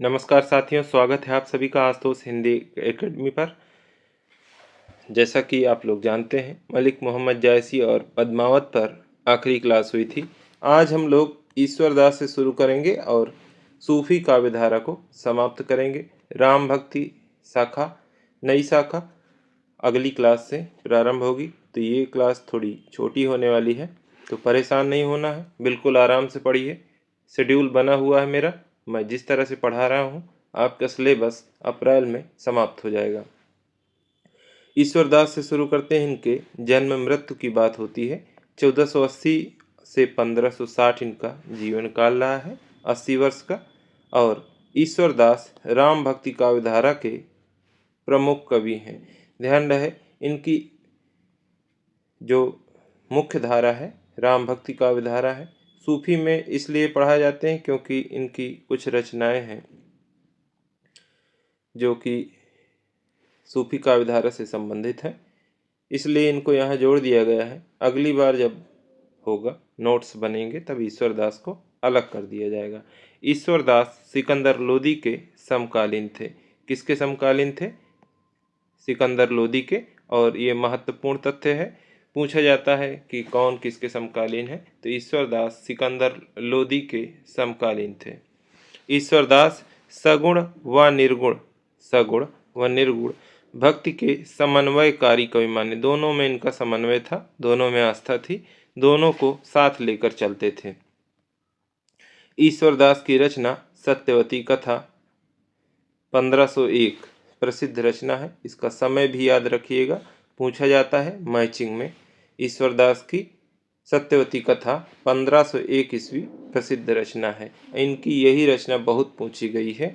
नमस्कार साथियों, स्वागत है आप सभी का आशुतोष हिंदी एकेडमी पर। जैसा कि आप लोग जानते हैं, मलिक मोहम्मद जायसी और पद्मावत पर आखिरी क्लास हुई थी। आज हम लोग ईश्वरदास से शुरू करेंगे और सूफी काव्यधारा को समाप्त करेंगे। राम भक्ति शाखा, नई शाखा अगली क्लास से प्रारंभ होगी। तो ये क्लास थोड़ी छोटी होने वाली है, तो परेशान नहीं होना है, बिल्कुल आराम से पढ़िए। शेड्यूल बना हुआ है मेरा, मैं जिस तरह से पढ़ा रहा हूँ आपका सिलेबस अप्रैल में समाप्त हो जाएगा। ईश्वरदास से शुरू करते हैं। इनके जन्म मृत्यु की बात होती है। 1480 से 1560 इनका जीवन काल रहा है, 80 वर्ष का। और ईश्वरदास राम भक्ति काव्यधारा के प्रमुख कवि हैं। ध्यान रहे, इनकी जो मुख्य धारा है राम भक्ति काव्यधारा है। सूफी में इसलिए पढ़ाए जाते हैं क्योंकि इनकी कुछ रचनाएं हैं जो कि सूफी काव्यधारा से संबंधित है, इसलिए इनको यहाँ जोड़ दिया गया है। अगली बार जब होगा, नोट्स बनेंगे, तब ईश्वरदास को अलग कर दिया जाएगा। ईश्वरदास सिकंदर लोदी के समकालीन थे। किसके समकालीन थे? सिकंदर लोदी के। और ये महत्वपूर्ण तथ्य है, पूछा जाता है कि कौन किसके समकालीन है, तो ईश्वरदास सिकंदर लोदी के समकालीन थे। ईश्वरदास सगुण व निर्गुण भक्ति के समन्वयकारी कवि माने। दोनों में इनका समन्वय था, दोनों में आस्था थी, दोनों को साथ लेकर चलते थे। ईश्वरदास की रचना सत्यवती कथा 1501 प्रसिद्ध रचना है। इसका समय भी याद रखिएगा, पूछा जाता है मैचिंग में। ईश्वरदास की सत्यवती कथा 1501 ईस्वी प्रसिद्ध रचना है। इनकी यही रचना बहुत पूछी गई है।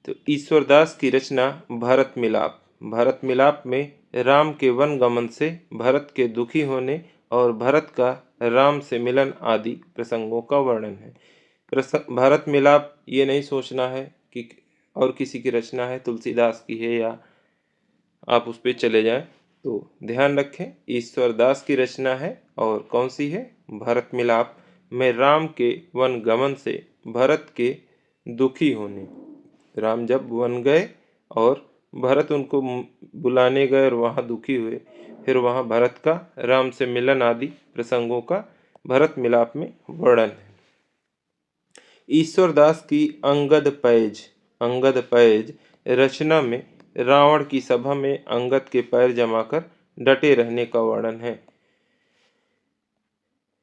तो ईश्वरदास की रचना भरत मिलाप। भरत मिलाप में राम के वन गमन से भरत के दुखी होने और भरत का राम से मिलन आदि प्रसंगों का वर्णन है। भरत मिलाप ये नहीं सोचना है कि और किसी की रचना है, तुलसीदास की है, या आप उस पर चले जाएं। तो ध्यान रखें, ईश्वरदास की रचना है। और कौन सी है? भरत मिलाप में राम के वन गमन से भरत के दुखी होने। राम जब वन गए और भरत उनको बुलाने गए और वहाँ दुखी हुए, फिर वहाँ भरत का राम से मिलन आदि प्रसंगों का भरत मिलाप में वर्णन है। ईश्वरदास की अंगद पैज रचना में रावण की सभा में अंगद के पैर जमाकर डटे रहने का वर्णन है।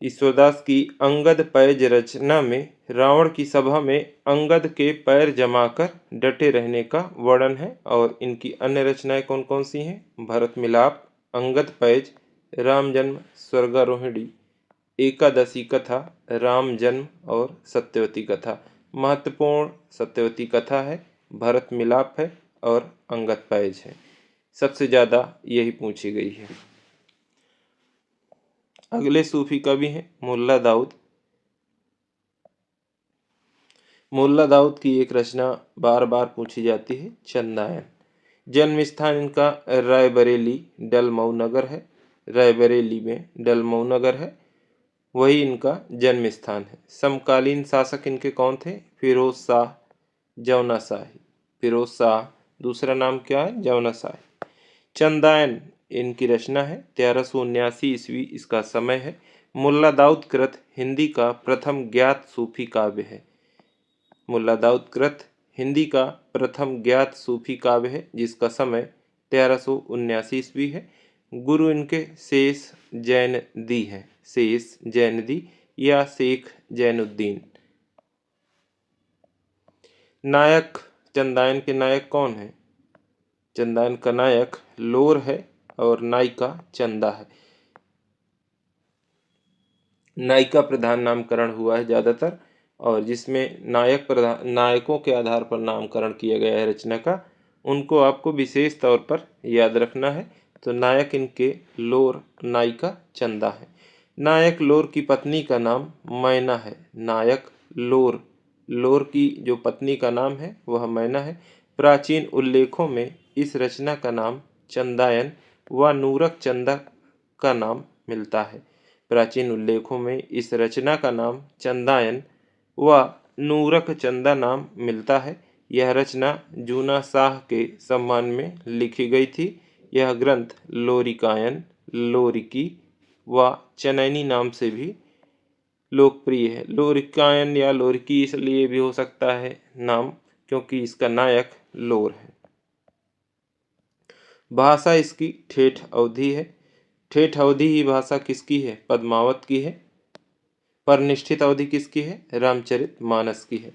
ईश्वरदास की अंगद पैज रचना में रावण की सभा में अंगद के पैर जमाकर डटे रहने का वर्णन है। और इनकी अन्य रचनाएं कौन कौन सी हैं? भरत मिलाप, अंगद पैज, राम जन्म, स्वर्गारोहिणी, एकादशी कथा, राम जन्म और सत्यवती कथा। महत्वपूर्ण सत्यवती कथा है, भरत मिलाप है और अंगद पैज है। सबसे ज़्यादा यही पूछी गई है। अगले सूफी कवि हैं मुल्ला दाऊद। मुल्ला दाऊद की एक रचना बार बार पूछी जाती है, चंदायन। जन्म स्थान इनका रायबरेली डलमऊ नगर है। रायबरेली में डलमऊ नगर है, वही इनका जन्म स्थान है। समकालीन शासक इनके कौन थे? फिरोज शाह जौनाशाही। फिरोज शाह दूसरा नाम क्या है? जौनाशाही। चंदायन इनकी रचना है, 1379 ईस्वी इसका समय है। मुल्ला दाऊद कृत हिंदी का प्रथम ज्ञात सूफी काव्य है। मुल्ला दाऊद कृत हिंदी का प्रथम ज्ञात सूफी काव्य है, जिसका समय 1379 ईस्वी है। गुरु इनके शेष जैन दी है, शेष जैन दी या शेख जैनुद्दीन। नायक चंदायन के नायक कौन है? चंदायन का नायक लोर है और नायिका चंदा है। नायिका प्रधान नामकरण हुआ है ज़्यादातर, और जिसमें नायकों के आधार पर नामकरण किया गया है रचना का, उनको आपको विशेष तौर पर याद रखना है। तो नायक इनके लोर, नायिका चंदा है। नायक लोर की पत्नी का नाम मैना है। नायक लोर की जो पत्नी का नाम है वह मैना है। प्राचीन उल्लेखों में इस रचना का नाम चंदायन व नूरक चंदा का नाम मिलता है। प्राचीन उल्लेखों में इस रचना का नाम चंदायन व नूरक चंदा नाम मिलता है। यह रचना जूना शाह के सम्मान में लिखी गई थी। यह ग्रंथ लोरिकायन, लोरिकी व चनैनी नाम से भी लोकप्रिय है। लोरिकायन या लोरिकी इसलिए भी हो सकता है नाम क्योंकि इसका नायक लोर है। भाषा इसकी ठेठ अवधी है। ठेठ अवधि ही भाषा किसकी है? पद्मावत की है। पर निष्ठित अवधि किसकी है? रामचरितमानस की है।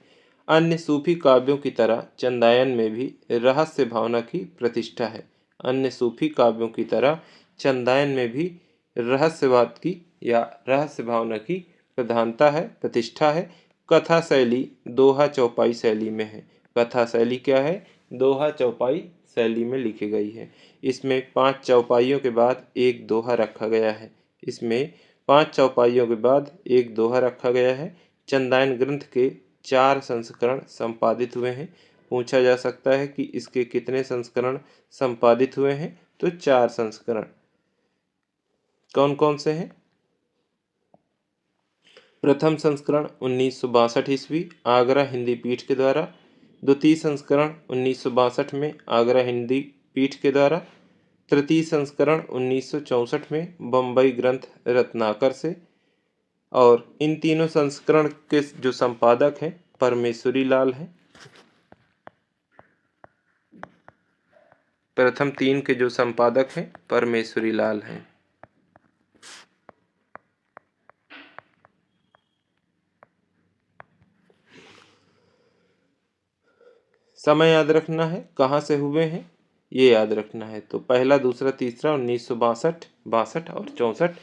अन्य सूफी काव्यों की तरह चंदायन में भी रहस्य भावना की प्रतिष्ठा है। अन्य सूफी काव्यों की तरह चंदायन में भी रहस्यवाद की या रहस्य भावना की प्रधानता है, प्रतिष्ठा है। कथा शैली दोहा चौपाई शैली में है। कथा शैली क्या है? दोहा चौपाई शैली में लिखी गई है। इसमें 5 चौपाइयों के बाद एक दोहा रखा गया है। इसमें 5 चौपाइयों के बाद एक दोहा रखा गया है। चंदायन ग्रंथ के 4 संस्करण संपादित हुए हैं। पूछा जा सकता है कि इसके कितने संस्करण संपादित हुए हैं? तो 4 संस्करण। कौन कौन से हैं? प्रथम संस्करण 1962 ईस्वी आगरा हिंदी पीठ के द्वारा। द्वितीय संस्करण 1962 में आगरा हिंदी पीठ के द्वारा। तृतीय संस्करण 1964 में बम्बई ग्रंथ रत्नाकर से। और इन तीनों संस्करण के जो संपादक हैं परमेश्वरी लाल हैं। प्रथम 3 के जो संपादक हैं परमेश्वरी लाल हैं। समय याद रखना है, कहाँ से हुए हैं ये याद रखना है। तो पहला, दूसरा, तीसरा 1962, 62 और 64।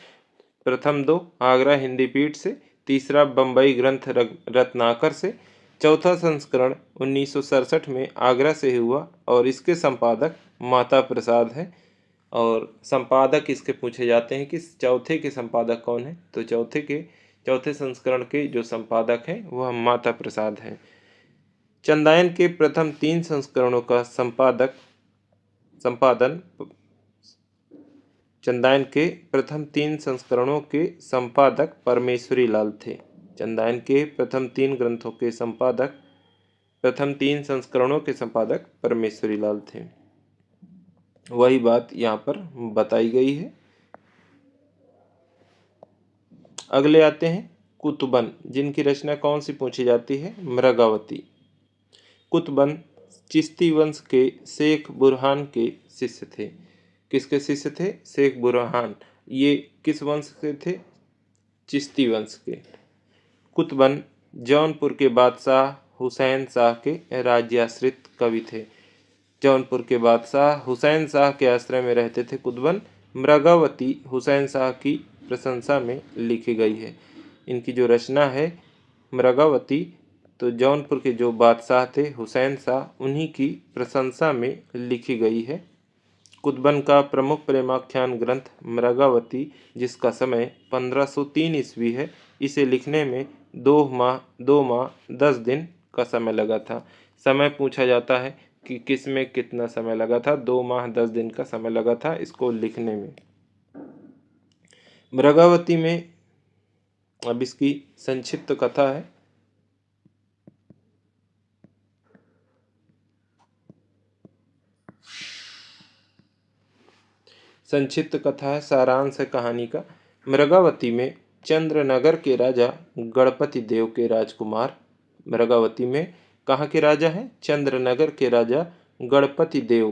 प्रथम 2 आगरा हिंदी पीठ से, तीसरा बम्बई ग्रंथ रत्नाकर से। चौथा संस्करण 1967 में आगरा से हुआ और इसके संपादक माता प्रसाद हैं। और संपादक इसके पूछे जाते हैं कि चौथे के संपादक कौन है? तो चौथे संस्करण के जो संपादक हैं वह माता प्रसाद हैं। चंदायन के प्रथम 3 संस्करणों का संपादन चंदायन के प्रथम 3 संस्करणों के संपादक परमेश्वरी लाल थे। चंदायन के प्रथम 3 ग्रंथों के संपादक, प्रथम 3 संस्करणों के संपादक परमेश्वरी लाल थे। वही बात यहाँ पर बताई गई है। अगले आते हैं कुतुबन, जिनकी रचना कौन सी पूछी जाती है? मृगावती। कुतुबन चिश्ती वंश के शेख बुरहान के शिष्य थे। किसके शिष्य थे? शेख बुरहान। ये किस वंश के थे? चिश्ती वंश के। कुतुबन जौनपुर के बादशाह हुसैन शाह के राज्याश्रित कवि थे। जौनपुर के बादशाह हुसैन शाह के आश्रय में रहते थे कुतुबन। मृगावती हुसैन शाह की प्रशंसा में लिखी गई है। इनकी जो रचना है मृगावती, तो जौनपुर के जो बादशाह थे हुसैन शाह, उन्हीं की प्रशंसा में लिखी गई है। कुतुबन का प्रमुख प्रेमाख्यान ग्रंथ मृगावती, जिसका समय 1503 ईस्वी है, इसे लिखने में 2 माह 10 दिन का समय लगा था। समय पूछा जाता है कि किस में कितना समय लगा था? 2 माह 10 दिन का समय लगा था इसको लिखने में। मृगावती में अब इसकी संक्षिप्त कथा है। संक्षिप्त कथा है, सारांश है कहानी का। मृगावती में चंद्रनगर के राजा गणपति देव के राजकुमार, मृगावती में कहाँ के राजा हैं? चंद्रनगर के राजा गणपति देव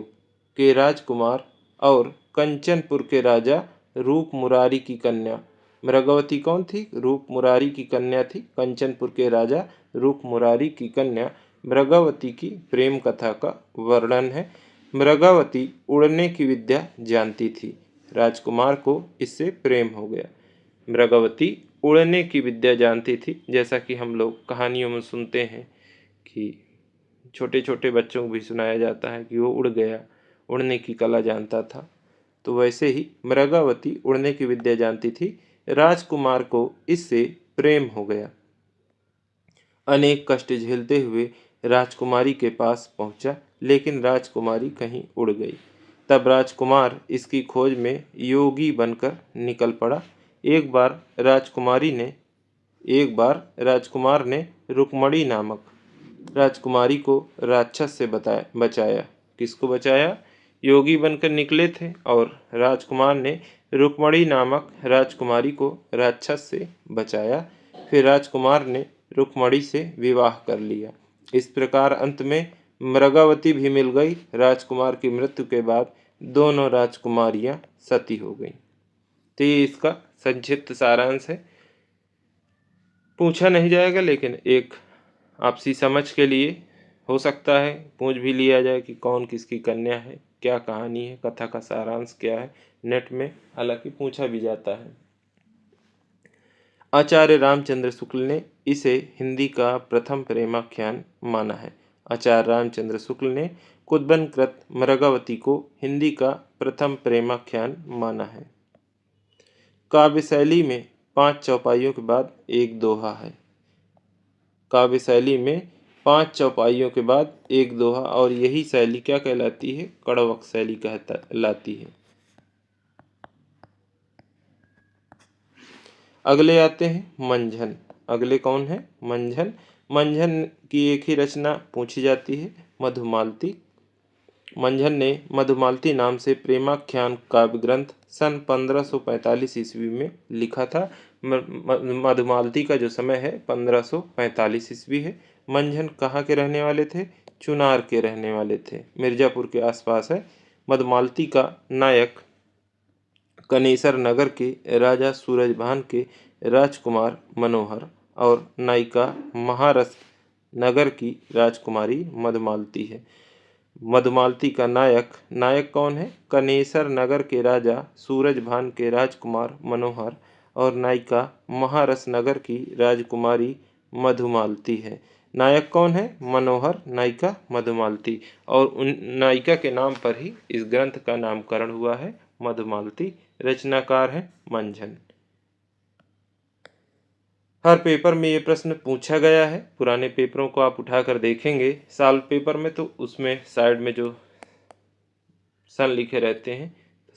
के राजकुमार और कंचनपुर के राजा रूप मुरारी की कन्या। मृगावती कौन थी? रूप मुरारी की कन्या थी। कंचनपुर के राजा रूप मुरारी की कन्या। मृगावती की प्रेम कथा का वर्णन है। मृगावती उड़ने की विद्या जानती थी। राजकुमार को इससे प्रेम हो गया। मृगावती उड़ने की विद्या जानती थी। जैसा कि हम लोग कहानियों में सुनते हैं कि छोटे छोटे बच्चों को भी सुनाया जाता है कि वो उड़ गया, उड़ने की कला जानता था। तो वैसे ही मृगावती उड़ने की विद्या जानती थी। राजकुमार को इससे प्रेम हो गया। अनेक कष्ट झेलते हुए राजकुमारी के पास पहुंचा, लेकिन राजकुमारी कहीं उड़ गई। तब राजकुमार इसकी खोज में योगी बनकर निकल पड़ा। एक बार राजकुमार ने रुक्मणी नामक राजकुमारी को राक्षस से बचाया। किसको बचाया? योगी बनकर निकले थे और राजकुमार ने रुक्मणी नामक राजकुमारी को राक्षस से बचाया। फिर राजकुमार ने रुक्मणी से विवाह कर लिया। इस प्रकार अंत में मृगावती भी मिल गई। राजकुमार की मृत्यु के बाद दोनों राजकुमारियां सती हो गईं। तो ये इसका संक्षिप्त सारांश है। पूछा नहीं जाएगा, लेकिन एक आपसी समझ के लिए हो सकता है पूछ भी लिया जाए कि कौन किसकी कन्या है, क्या कहानी है, कथा का सारांश क्या है। नेट में हालांकि पूछा भी जाता है। आचार्य रामचंद्र शुक्ल ने इसे हिंदी का प्रथम प्रेमाख्यान माना है। आचार्य रामचंद्र शुक्ल ने कुद्बनकृत मृगावती को हिंदी का प्रथम प्रेमाख्यान माना है। काव्य शैली में 5 चौपाइयों के बाद एक दोहा है। काव्य शैली में 5 चौपाइयों के बाद एक दोहा, और यही शैली क्या कहलाती है? कड़वक शैली कहलाती है। अगले आते हैं मंझन। अगले कौन है? मंझन। मंझन की एक ही रचना पूछी जाती है, मधुमालती। मंझन ने मधुमालती नाम से प्रेमाख्यान काव्य ग्रंथ सन 1545 ईस्वी में लिखा था। मधुमालती का जो समय है 1545 ईस्वी है। मंझन कहाँ के रहने वाले थे? चुनार के रहने वाले थे, मिर्जापुर के आसपास है। मधुमालती का नायक कनेसर नगर के राजा सूरजभान के राजकुमार मनोहर और नायिका महारस नगर की राजकुमारी मधुमालती है। मधुमालती का नायक कौन है? कनेसर नगर के राजा सूरजभान के राजकुमार मनोहर और नायिका महारस नगर की राजकुमारी मधुमालती है। नायक कौन है? मनोहर, नायिका मधुमालती, और उन नायिका के नाम पर ही इस ग्रंथ का नामकरण हुआ है, मधुमालती। रचनाकार है मंझन। हर पेपर में ये प्रश्न पूछा गया है। पुराने पेपरों को आप उठाकर देखेंगे, साल पेपर में तो उसमें साइड में जो सन लिखे रहते हैं,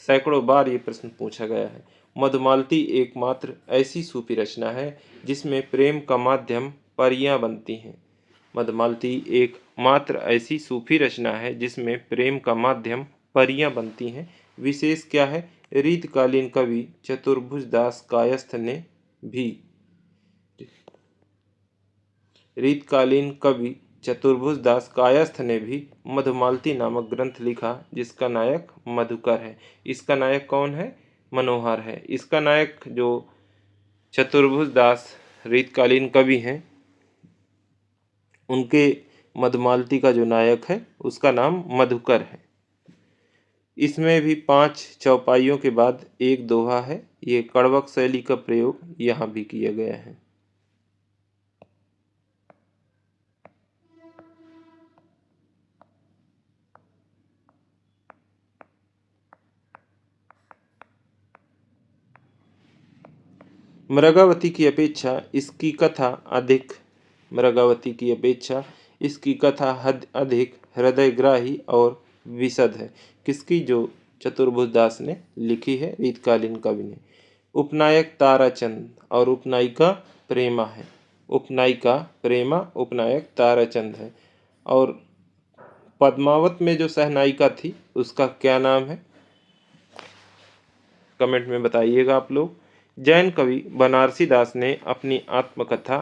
सैकड़ों बार ये प्रश्न पूछा गया है। मधुमालती एकमात्र ऐसी सूफी रचना है जिसमें प्रेम का माध्यम परियां बनती हैं। मधुमालती एक मात्र ऐसी सूफी रचना है जिसमें प्रेम का माध्यम परियां बनती हैं। विशेष क्या है? रीतकालीन कवि चतुर्भुज दास कायस्थ ने भी रीतकालीन कवि चतुर्भुज दास कायस्थ ने भी मधुमालती नामक ग्रंथ लिखा, जिसका नायक मधुकर है। इसका नायक कौन है? मनोहर है। इसका नायक जो चतुर्भुज दास रीतकालीन कवि हैं, उनके मधुमालती का जो नायक है उसका नाम मधुकर है। इसमें भी 5 चौपाइयों के बाद एक दोहा है। ये कड़वक शैली का प्रयोग यहाँ भी किया गया है। मृगावती की अपेक्षा इसकी कथा अधिक हृदयग्राही और विशद है। किसकी? जो चतुर्भुज दास ने लिखी है, रीतकालीन कवि ने। उपनायक ताराचंद और उपनायिका प्रेमा है। उपनायिका प्रेमा, उपनायक ताराचंद है। और पद्मावत में जो सहनायिका थी उसका क्या नाम है? कमेंट में बताइएगा आप लोग। जैन कवि बनारसी दास ने अपनी आत्मकथा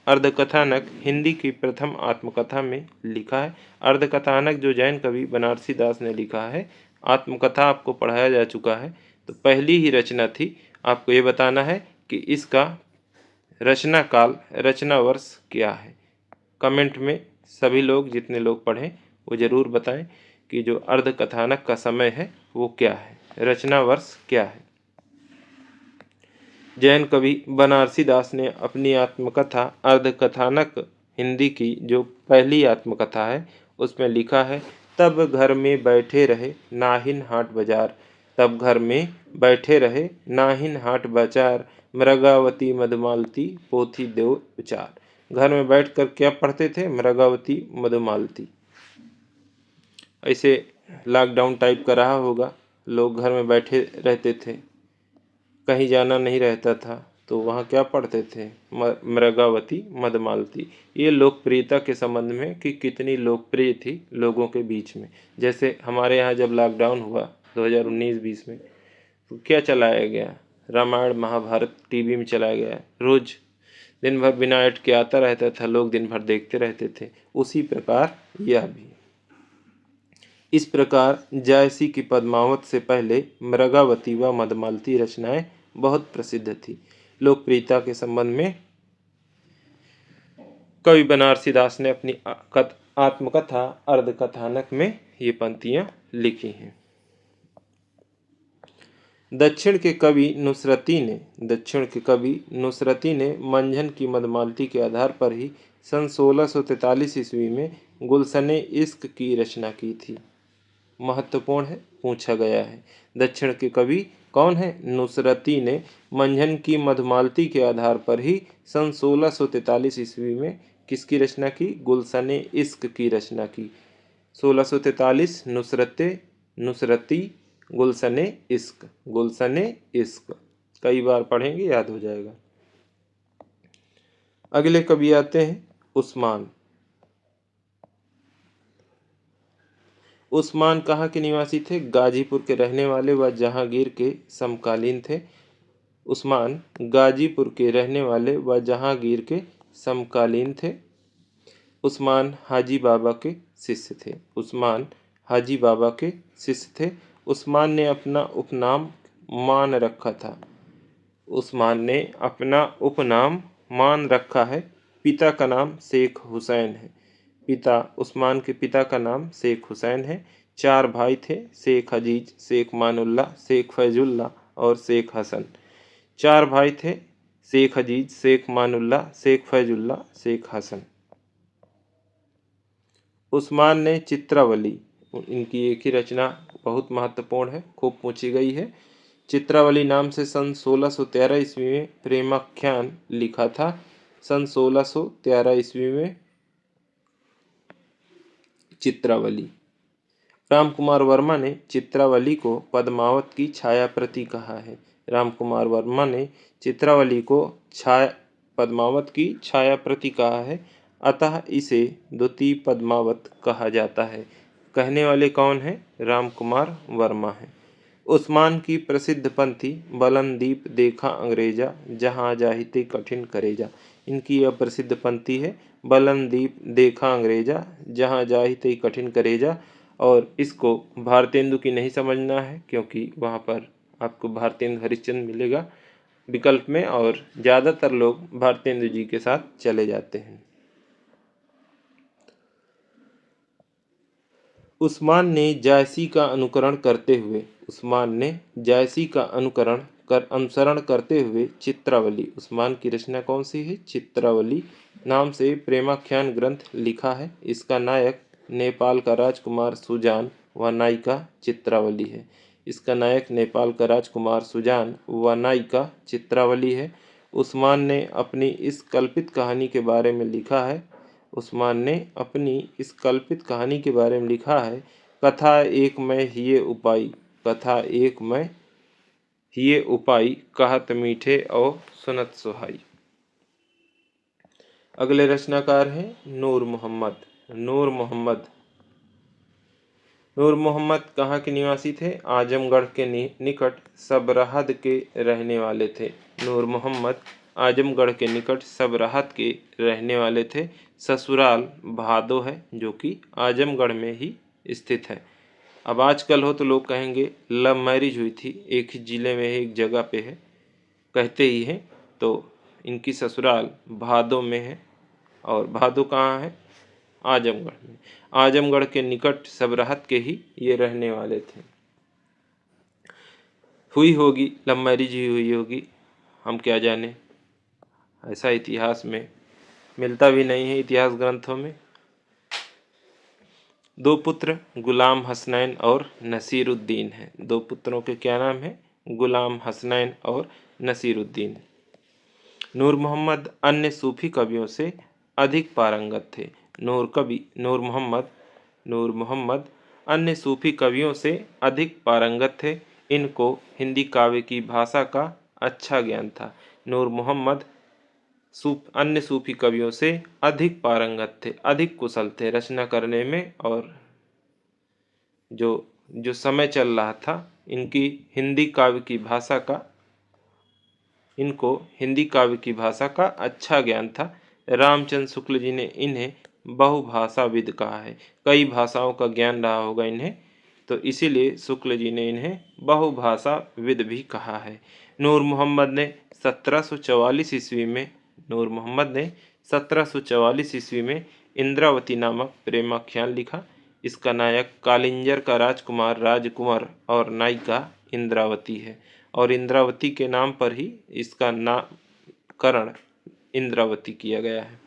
अर्धकथानक हिंदी की प्रथम आत्मकथा में लिखा है। अर्धकथानक जो जैन कवि बनारसी दास ने लिखा है, आत्मकथा आपको पढ़ाया जा चुका है, तो पहली ही रचना थी। आपको ये बताना है कि इसका रचना काल, रचना वर्ष क्या है। कमेंट में सभी लोग, जितने लोग पढ़ें, वो जरूर बताएं कि जो अर्धकथानक का समय है वो क्या है, रचना वर्ष क्या है। जैन कवि बनारसी दास ने अपनी आत्मकथा अर्धकथानक हिंदी की जो पहली आत्मकथा है उसमें लिखा है, तब घर में बैठे रहे नाहिन हाट बाजार। तब घर में बैठे रहे नाहिन हाट बाजार, मृगावती मधुमालती पोथी देव विचार। घर में बैठकर क्या पढ़ते थे? मृगावती मधुमालती। ऐसे लॉकडाउन टाइप का रहा होगा, लोग घर में बैठे रहते थे, कहीं जाना नहीं रहता था तो वहाँ क्या पढ़ते थे, मृगावती मधुमालती। ये लोकप्रियता के संबंध में कि कितनी लोकप्रिय थी लोगों के बीच में। जैसे हमारे यहाँ जब लॉकडाउन हुआ 2019-20 में तो क्या चलाया गया, रामायण महाभारत टीवी में चलाया गया, रोज दिन भर बिना ऐड के आता रहता था, लोग दिन भर देखते रहते थे। उसी प्रकार यह भी। इस प्रकार जायसी की पद्मावत से पहले मृगावती व मधुमालती रचनाएं बहुत प्रसिद्ध थी। लोकप्रियता के संबंध में कवि बनारसी दास ने अपनी आत्मकथा अर्धकथानक में ये पंक्तियां लिखी हैं। दक्षिण के कवि नुसरती ने मंझन की मधुमालती के आधार पर ही सन 1643 ईस्वी में गुलशने इश्क की रचना की थी। महत्वपूर्ण है, पूछा गया है। दक्षिण के कवि कौन है? नुसरती ने मंझन की मधुमालती के आधार पर ही सन 1643 ईस्वी में किसकी रचना की? गुलशने इश्क की रचना की। 1643 नुसरती गुलशने इश्क। कई बार पढ़ेंगे, याद हो जाएगा। अगले कवि आते हैं उस्मान कहाँ के निवासी थे? गाजीपुर के रहने वाले व जहांगीर के समकालीन थे। उस्मान गाजीपुर के रहने वाले व जहांगीर के समकालीन थे। उस्मान हाजी बाबा के शिष्य थे। उस्मान ने अपना उपनाम मान रखा है। पिता का नाम शेख हुसैन है। उस्मान के पिता का नाम शेख हुसैन है। 4 भाई थे, शेख अजीज, शेख मानुल्लाह, शेख फैजुल्लाह और शेख हसन। 4 भाई थे, शेख अजीज, शेख मानुल्लाह, शेख फैजुल्लाह, शेख हसन। उस्मान ने चित्रावली, इनकी एक ही रचना बहुत महत्वपूर्ण है, खूब पूछी गई है। चित्रावली नाम से सन 1613 ईस्वी में प्रेमाख्यान लिखा था। सन 1613 ईस्वी में चित्रावली। रामकुमार वर्मा ने चित्रावली को पद्मावत की छाया प्रति कहा है। रामकुमार वर्मा ने चित्रावली को पद्मावत की छाया प्रति कहा है, अतः इसे द्वितीय पद्मावत कहा जाता है। कहने वाले कौन है? रामकुमार वर्मा है। उस्मान की प्रसिद्ध पंक्ति बलनदीप देखा अंग्रेजा, जहाँ जाहिते कठिन करेजा। इनकी यह प्रसिद्ध पंक्ति है, बलनदीप देखा अंग्रेजा, जहाँ जाहिते कठिन करेजा। और इसको भारतेंदु की नहीं समझना है, क्योंकि वहाँ पर आपको भारतेंदु हरिश्चंद्र मिलेगा विकल्प में, और ज़्यादातर लोग भारतेंदु जी के साथ चले जाते हैं। उस्मान ने जायसी का अनुसरण करते हुए चित्रावली, उस्मान की रचना कौन सी है? चित्रावली नाम से प्रेमाख्यान ग्रंथ लिखा है। इसका नायक नेपाल का राजकुमार सुजान व नायिका चित्रावली है। उस्मान ने अपनी इस कल्पित कहानी के बारे में लिखा है। कथा एक मैं हिये उपाई, कहत मीठे और सुनत सुहाई। अगले रचनाकार हैं नूर मोहम्मद कहाँ के निवासी थे? आजमगढ़ के निकट सबरहद के रहने वाले थे। नूर मोहम्मद आजमगढ़ के निकट सबरहद के रहने वाले थे। ससुराल भादो है, जो कि आजमगढ़ में ही स्थित है। अब आजकल हो तो लोग कहेंगे लव मैरिज हुई थी, एक ही जिले में एक जगह पे है, कहते ही हैं। तो इनकी ससुराल भादो में है, और भादो कहाँ है? आजमगढ़ में। आजमगढ़ के निकट सबरहद के ही ये रहने वाले थे। हुई होगी, लव मैरिज ही हुई होगी, हम क्या जाने, ऐसा इतिहास में मिलता भी नहीं है, इतिहास ग्रंथों में। 2 पुत्र गुलाम हसनैन और नसीरुद्दीन हैं। 2 पुत्रों के क्या नाम है? गुलाम हसनैन और नसीरुद्दीन। नूर मोहम्मद अन्य सूफी कवियों से अधिक पारंगत थे। नूर मोहम्मद अन्य सूफी कवियों से अधिक पारंगत थे। इनको हिंदी काव्य की भाषा का अच्छा ज्ञान था। नूर मोहम्मद अन्य सूफी कवियों से अधिक पारंगत थे, अधिक कुशल थे रचना करने में। और जो जो समय चल रहा था, इनकी हिंदी काव्य की भाषा का इनको हिंदी काव्य की भाषा का अच्छा ज्ञान था। रामचंद्र शुक्ल जी ने इन्हें बहुभाषाविद कहा है। कई भाषाओं का ज्ञान रहा होगा इन्हें, तो इसीलिए शुक्ल जी ने इन्हें बहुभाषाविद भी कहा है। नूर मोहम्मद ने 1744 ईस्वी में नूर मोहम्मद ने 1744 ईस्वी में इंद्रावती नामक प्रेमाख्यान लिखा। इसका नायक कालिंजर का राजकुमार राजकुंवर और नायिका इंद्रावती है, और इंद्रावती के नाम पर ही इसका नामकरण इंद्रावती किया गया है।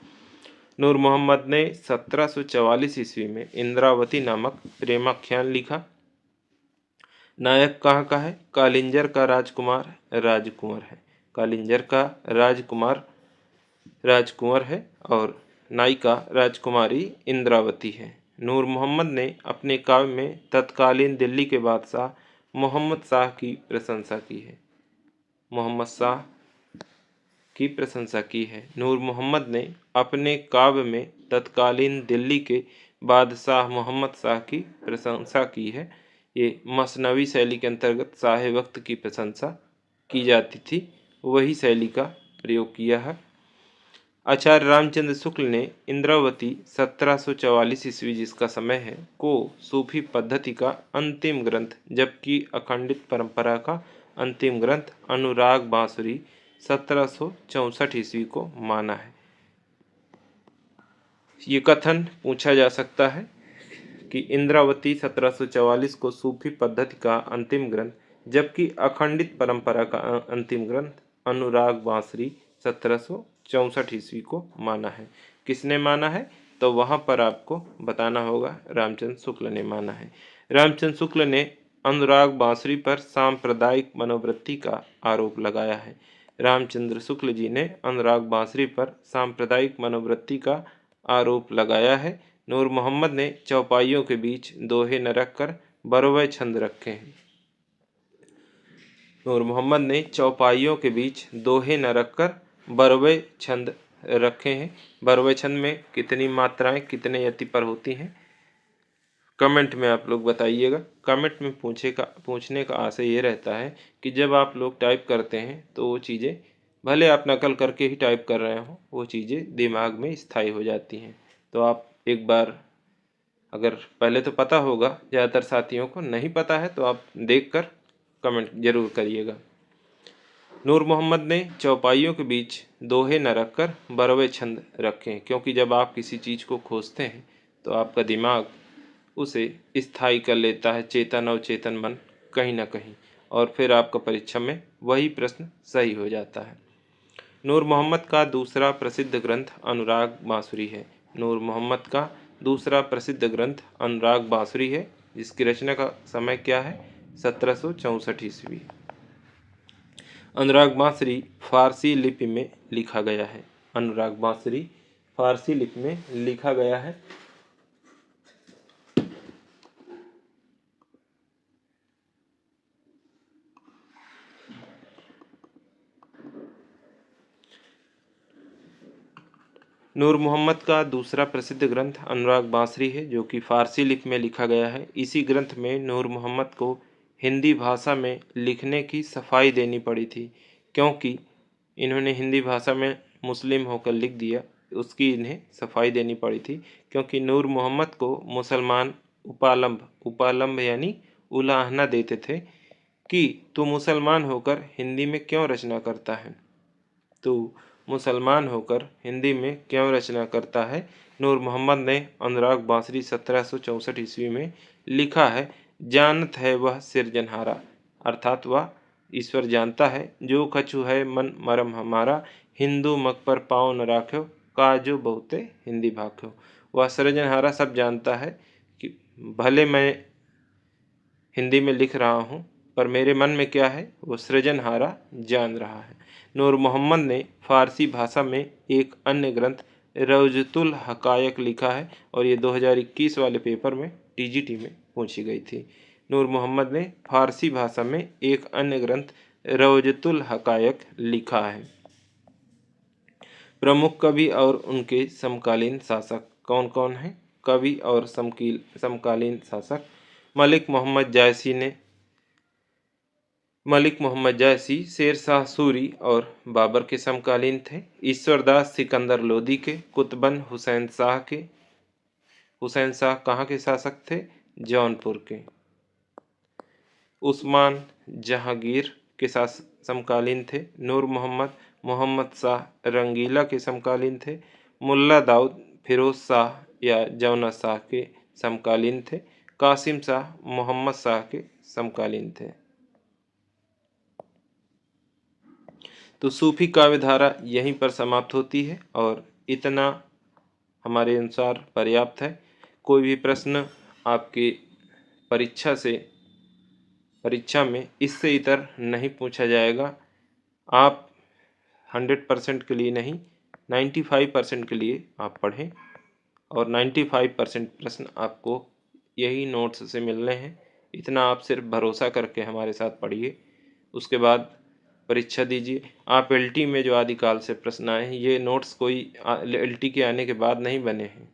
नूर मोहम्मद ने 1744 ईस्वी में इंद्रावती नामक प्रेमाख्यान लिखा। नायक कहाँ का है? कालिंजर का राजकुमार राजकुंवर है। कालिंजर का राजकुमार राजकुंवर है और नायिका राजकुमारी इंद्रावती है। नूर मोहम्मद ने अपने काव्य में तत्कालीन दिल्ली के बादशाह मोहम्मद शाह की प्रशंसा की है। मोहम्मद शाह की प्रशंसा की है। नूर मोहम्मद ने अपने काव्य में तत्कालीन दिल्ली के बादशाह मोहम्मद शाह की प्रशंसा की है। ये मसनवी शैली के अंतर्गत शाह वक्त की प्रशंसा की जाती थी, वही शैली का प्रयोग किया है। आचार्य रामचंद्र शुक्ल ने इंद्रावती 1744 ईस्वी जिसका समय है को सूफी पद्धति का अंतिम ग्रंथ, जबकि अखंडित परंपरा का अंतिम ग्रंथ अनुराग बांसुरी 1764 ईस्वी को माना है। ये कथन पूछा जा सकता है कि इंद्रावती 1744 को सूफी पद्धति का अंतिम ग्रंथ, जबकि अखंडित परंपरा का अंतिम ग्रंथ अनुराग बांसुरी 1764 ईस्वी को माना है। किसने माना है? तो वहां पर आपको बताना होगा रामचंद्र शुक्ल ने माना है। रामचंद्र शुक्ल ने अनुराग बांसुरी पर सांप्रदायिक मनोवृत्ति का आरोप लगाया है। रामचंद्र शुक्ल जी ने अनुराग बांसुरी पर सांप्रदायिक मनोवृत्ति का आरोप लगाया है। नूर मोहम्मद ने चौपाइयों के बीच दोहे न रखकर बरवे छंद रखे हैं। नूर मोहम्मद ने चौपाइयों के बीच दोहे न रखकर बरवे छंद रखे हैं। बरवे छंद में कितनी मात्राएं कितने यति पर होती हैं, कमेंट में आप लोग बताइएगा। कमेंट में पूछने का आशय ये रहता है कि जब आप लोग टाइप करते हैं तो वो चीज़ें, भले आप नकल करके ही टाइप कर रहे हो, वो चीज़ें दिमाग में स्थायी हो जाती हैं। तो आप एक बार, अगर पहले तो पता होगा, ज़्यादातर साथियों को नहीं पता है, तो आप देखकर कमेंट जरूर करिएगा। नूर मोहम्मद ने चौपाइयों के बीच दोहे न रखकर बरवे छंद रखे, क्योंकि जब आप किसी चीज़ को खोजते हैं तो आपका दिमाग उसे स्थायी कर लेता है, चेतन अवचेतन मन कहीं ना कहीं, और फिर आपका परीक्षा में वही प्रश्न सही हो जाता है। नूर मोहम्मद का दूसरा प्रसिद्ध ग्रंथ अनुराग बांसुरी है। नूर मोहम्मद का दूसरा प्रसिद्ध ग्रंथ अनुराग बांसुरी है, जिसकी रचना का समय क्या है? 1764 ईस्वी। अनुराग बांसुरी फारसी लिपि में लिखा गया है। अनुराग बांसुरी फारसी लिपि में लिखा गया है। नूर मोहम्मद का दूसरा प्रसिद्ध ग्रंथ अनुराग बांसुरी है, जो कि फारसी लिपि में लिखा गया है। इसी ग्रंथ में नूर मोहम्मद को हिंदी भाषा में लिखने की सफाई देनी पड़ी थी, क्योंकि इन्होंने हिंदी भाषा में मुस्लिम होकर लिख दिया, उसकी इन्हें सफाई देनी पड़ी थी। क्योंकि नूर मोहम्मद को मुसलमान उपालंब यानी उलाहना देते थे कि तू मुसलमान होकर हिंदी में क्यों रचना करता है, तो मुसलमान होकर हिंदी में क्यों रचना करता है। नूर मोहम्मद ने अनुराग बांसुरी 1764 ईस्वी में लिखा है, जानत है वह सिरजनहारा, अर्थात वह ईश्वर जानता है, जो कछु है मन मरम हमारा, हिंदू मग पर पाँव न राख्यो, काजो बहुते हिंदी भाख्यो। वह सृजनहारा सब जानता है कि भले मैं हिंदी में लिख रहा हूँ, पर मेरे मन में क्या है वो सृजनहारा जान रहा है। नूर मोहम्मद ने फारसी भाषा में एक अन्य ग्रंथ रौजतुल हकायक लिखा है, और ये 2021 वाले पेपर में टीजीटी में पूछी गई थी। नूर मोहम्मद ने फारसी भाषा में एक अन्य ग्रंथ रौजतुल हकायक लिखा है। प्रमुख कवि और उनके समकालीन शासक कौन कौन हैं? कवि और समकालीन शासक मलिक मोहम्मद जायसी शेर शाह सूरी और बाबर के समकालीन थे। ईश्वरदास सिकंदर लोदी के, कुतुबन हुसैन शाह कहाँ के शासक थे? जौनपुर के। उस्मान जहांगीर के समकालीन थे। नूर मोहम्मद शाह रंगीला के समकालीन थे। मुल्ला दाऊद फिरोज शाह या जौना शाह के समकालीन थे। कासिम शाह मोहम्मद शाह के समकालीन थे। तो सूफी काव्य धारा यहीं पर समाप्त होती है और इतना हमारे अनुसार पर्याप्त है। कोई भी प्रश्न आपके परीक्षा में इससे इतर नहीं पूछा जाएगा। आप 100% के लिए नहीं, 95% के लिए आप पढ़ें और 95% प्रश्न आपको यही नोट्स से मिलने हैं। इतना आप सिर्फ भरोसा करके हमारे साथ पढ़िए, उसके बाद परीक्षा दीजिए। आप एलटी में जो आदिकाल से प्रश्न आए हैं, ये नोट्स कोई एलटी के आने के बाद नहीं बने हैं,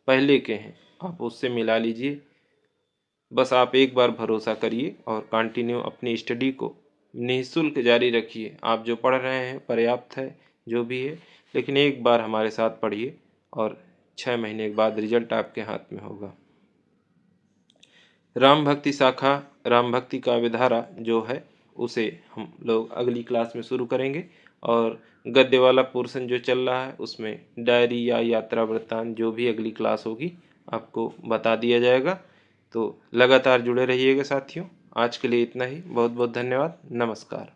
पहले के हैं, आप उससे मिला लीजिए। बस आप एक बार भरोसा करिए और कंटिन्यू अपनी स्टडी को निःशुल्क जारी रखिए। आप जो पढ़ रहे हैं पर्याप्त है, जो भी है, लेकिन एक बार हमारे साथ पढ़िए और 6 महीने के बाद रिजल्ट आपके हाथ में होगा। राम भक्ति काव्य धारा जो है उसे हम लोग अगली क्लास में शुरू करेंगे और गद्य वाला पोर्शन जो चल रहा है उसमें डायरी या यात्रा वृत्तांत जो भी अगली क्लास होगी आपको बता दिया जाएगा। तो लगातार जुड़े रहिएगा साथियों। आज के लिए इतना ही। बहुत बहुत धन्यवाद। नमस्कार।